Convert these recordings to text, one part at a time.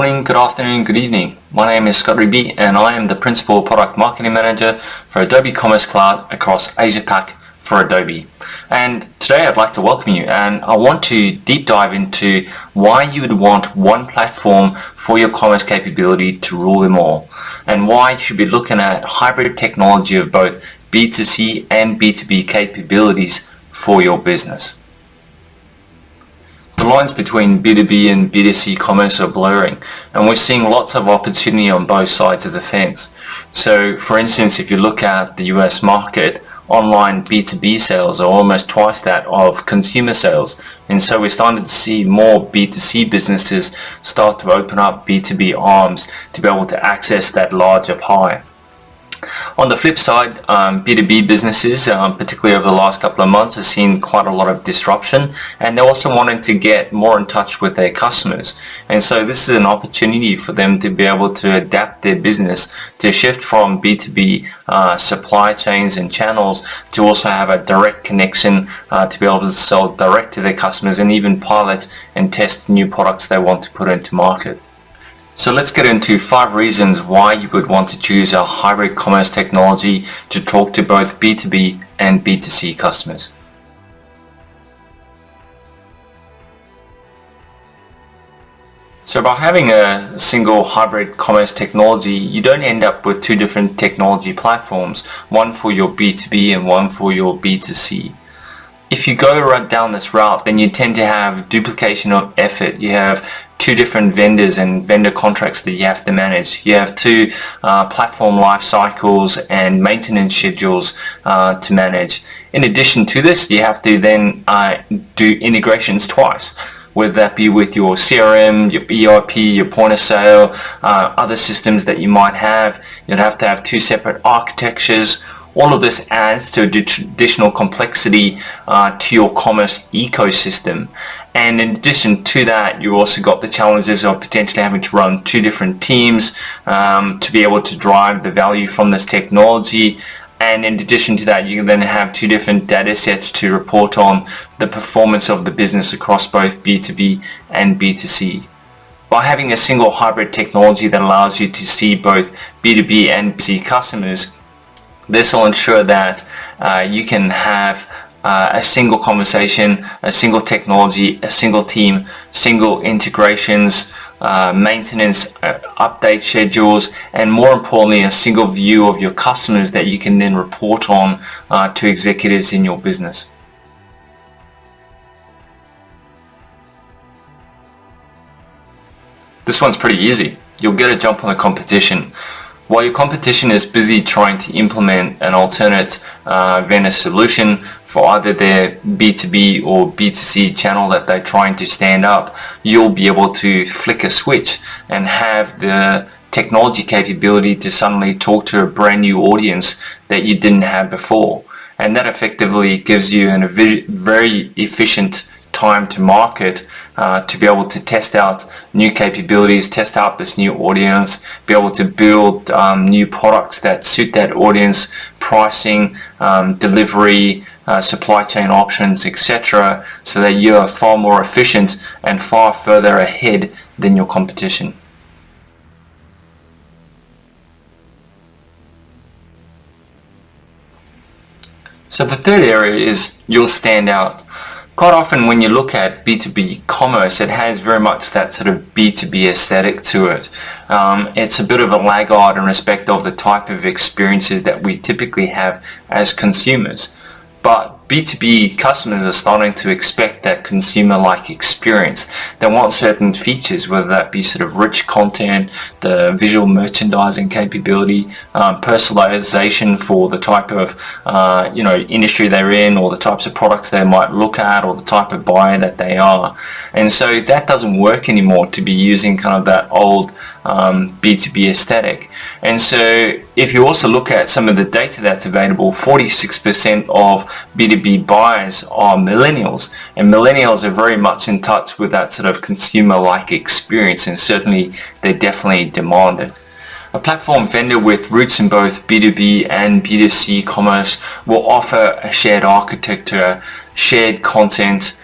morning, good afternoon, good evening. My name is Rigby and I am the Principal Product Marketing Manager for Adobe Commerce Cloud across APAC for Adobe. And today I'd like to welcome you, and I want to deep dive into why you would want one platform for your commerce capability to rule them all, and why you should be looking at hybrid technology of both B2C and B2B capabilities for your business. The lines between B2B and B2C commerce are blurring, and we're seeing lots of opportunity on both sides of the fence. So for instance, if you look at the US market, online B2B sales are almost twice that of consumer sales, and so we're starting to see more B2C businesses start to open up B2B arms to be able to access that larger pie. On the flip side, B2B businesses, particularly over the last couple of months, have seen quite a lot of disruption, and they're also wanting to get more in touch with their customers. And so this is an opportunity for them to be able to adapt their business to shift from B2B supply chains and channels to also have a direct connection to be able to sell direct to their customers and even pilot and test new products they want to put into market. So let's get into 5 reasons why you would want to choose a hybrid commerce technology to talk to both B2B and B2C customers. So by having a single hybrid commerce technology, you don't end up with 2 different technology platforms, one for your B2B and one for your B2C. If you go right down this route, then you tend to have duplication of effort. You have 2 different vendors and vendor contracts that you have to manage. You have 2 platform life cycles and maintenance schedules to manage. In addition to this, you have to then do integrations twice, whether that be with your CRM, your ERP, your point of sale, other systems that you might have. You'd have to have 2 separate architectures. All of this adds to additional complexity to your commerce ecosystem. And in addition to that, you also got the challenges of potentially having to run 2 different teams to be able to drive the value from this technology. And in addition to that, you can then have 2 different data sets to report on the performance of the business across both B2B and B2C. By having a single hybrid technology that allows you to see both B2B and B2C customers, this will ensure that you can have a single conversation, a single technology, a single team, single integrations, maintenance, update schedules, and more importantly, a single view of your customers that you can then report on to executives in your business. This one's pretty easy. You'll get a jump on the competition. While your competition is busy trying to implement an alternate vendor solution for either their B2B or B2C channel that they're trying to stand up, you'll be able to flick a switch and have the technology capability to suddenly talk to a brand new audience that you didn't have before. And that effectively gives you a very efficient time to market to be able to test out new capabilities, test out this new audience, be able to build new products that suit that audience, pricing, delivery, supply chain options, etc., so that you are far more efficient and far further ahead than your competition. So the third area is you'll stand out. Quite often when you look at B2B commerce, it has very much that sort of B2B aesthetic to it. It's a bit of a laggard in respect of the type of experiences that we typically have as consumers. But B2B customers are starting to expect that consumer-like experience. They want certain features, whether that be sort of rich content, the visual merchandising capability, personalization for the type of industry they're in, or the types of products they might look at, or the type of buyer that they are. And so that doesn't work anymore to be using kind of that old B2B aesthetic. And so if you also look at some of the data that's available, 46% of B2B buyers are millennials, and millennials are very much in touch with that sort of consumer-like experience, and certainly they definitely demand it. A platform vendor with roots in both B2B and B2C commerce will offer a shared architecture, shared content,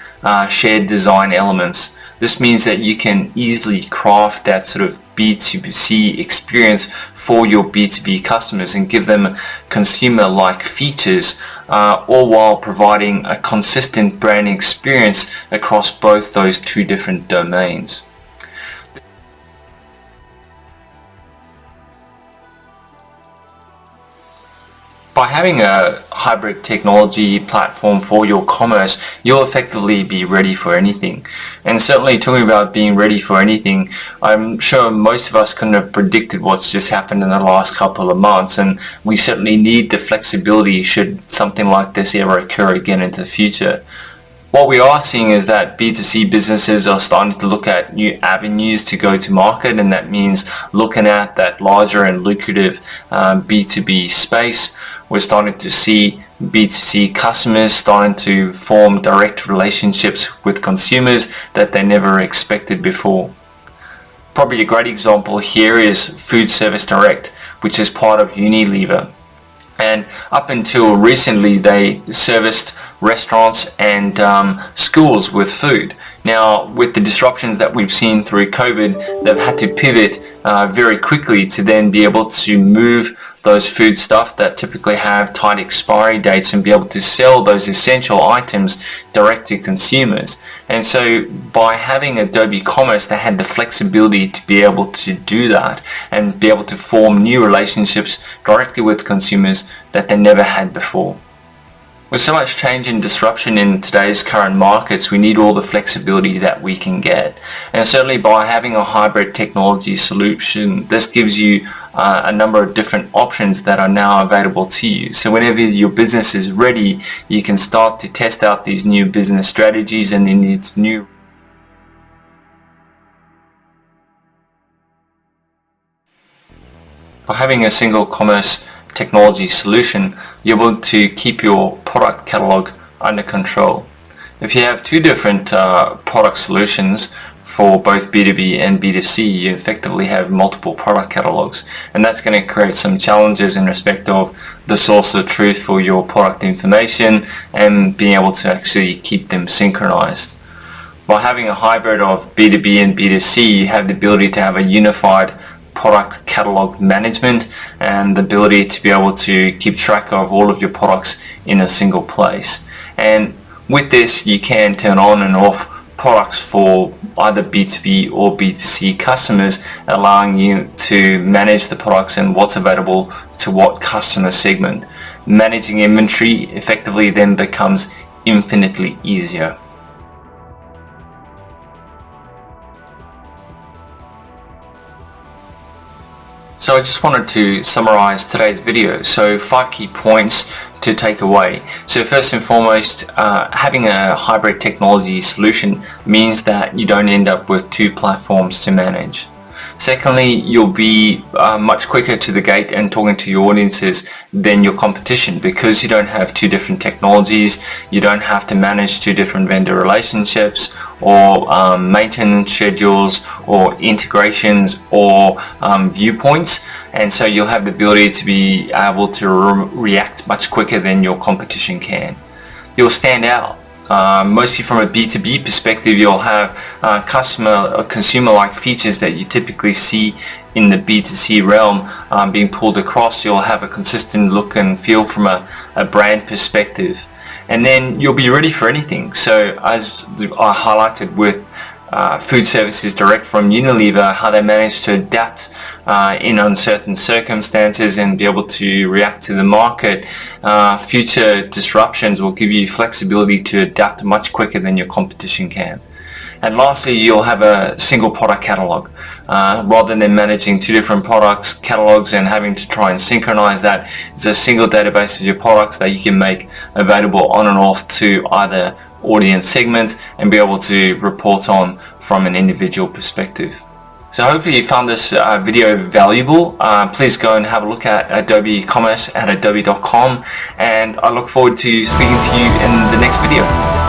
shared design elements. This means that you can easily craft that sort of B2C experience for your B2B customers and give them consumer-like features, all while providing a consistent branding experience across both those two different domains. By having a hybrid technology platform for your commerce, you'll effectively be ready for anything. And certainly talking about being ready for anything, I'm sure most of us couldn't have predicted what's just happened in the last couple of months, and we certainly need the flexibility should something like this ever occur again into the future. What we are seeing is that B2C businesses are starting to look at new avenues to go to market, and that means looking at that larger and lucrative B2B space. We're starting to see B2C customers starting to form direct relationships with consumers that they never expected before. Probably a great example here is Food Service Direct, which is part of Unilever. And up until recently, they serviced restaurants and schools with food. Now, with the disruptions that we've seen through COVID, they've had to pivot very quickly to then be able to move those food stuff that typically have tight expiry dates and be able to sell those essential items direct to consumers. And so by having Adobe Commerce, they had the flexibility to be able to do that and be able to form new relationships directly with consumers that they never had before. With so much change and disruption in today's current markets, we need all the flexibility that we can get. And certainly by having a hybrid technology solution, this gives you a number of different options that are now available to you. So whenever your business is ready, you can start to test out these new business strategies and in these new by having a single commerce technology solution, you're able to keep your product catalog under control. If you have two different product solutions for both B2B and B2C, you effectively have multiple product catalogs, and that's going to create some challenges in respect of the source of truth for your product information and being able to actually keep them synchronized. By having a hybrid of B2B and B2C, you have the ability to have a unified product catalog management and the ability to be able to keep track of all of your products in a single place. And with this, you can turn on and off products for either B2B or B2C customers, allowing you to manage the products and what's available to what customer segment. Managing inventory effectively then becomes infinitely easier. So I just wanted to summarize today's video. So 5 key points to take away. So first and foremost, having a hybrid technology solution means that you don't end up with two platforms to manage. Secondly, you'll be much quicker to the gate and talking to your audiences than your competition because you don't have two different technologies, you don't have to manage two different vendor relationships or maintenance schedules or integrations or viewpoints, and so you'll have the ability to be able to react much quicker than your competition can. You'll stand out. Mostly from a B2B perspective, you'll have customer or consumer-like features that you typically see in the B2C realm being pulled across. You'll have a consistent look and feel from a brand perspective. And then you'll be ready for anything. So as I highlighted with Food Services Direct from Unilever, how they managed to adapt in uncertain circumstances and be able to react to the market. Future disruptions will give you flexibility to adapt much quicker than your competition can. And lastly, you'll have a single product catalog. Rather than managing two different products catalogs and having to try and synchronize that, it's a single database of your products that you can make available on and off to either audience segment and be able to report on from an individual perspective. So hopefully you found this video valuable. Please go and have a look at Adobe Commerce at adobe.com, and I look forward to speaking to you in the next video.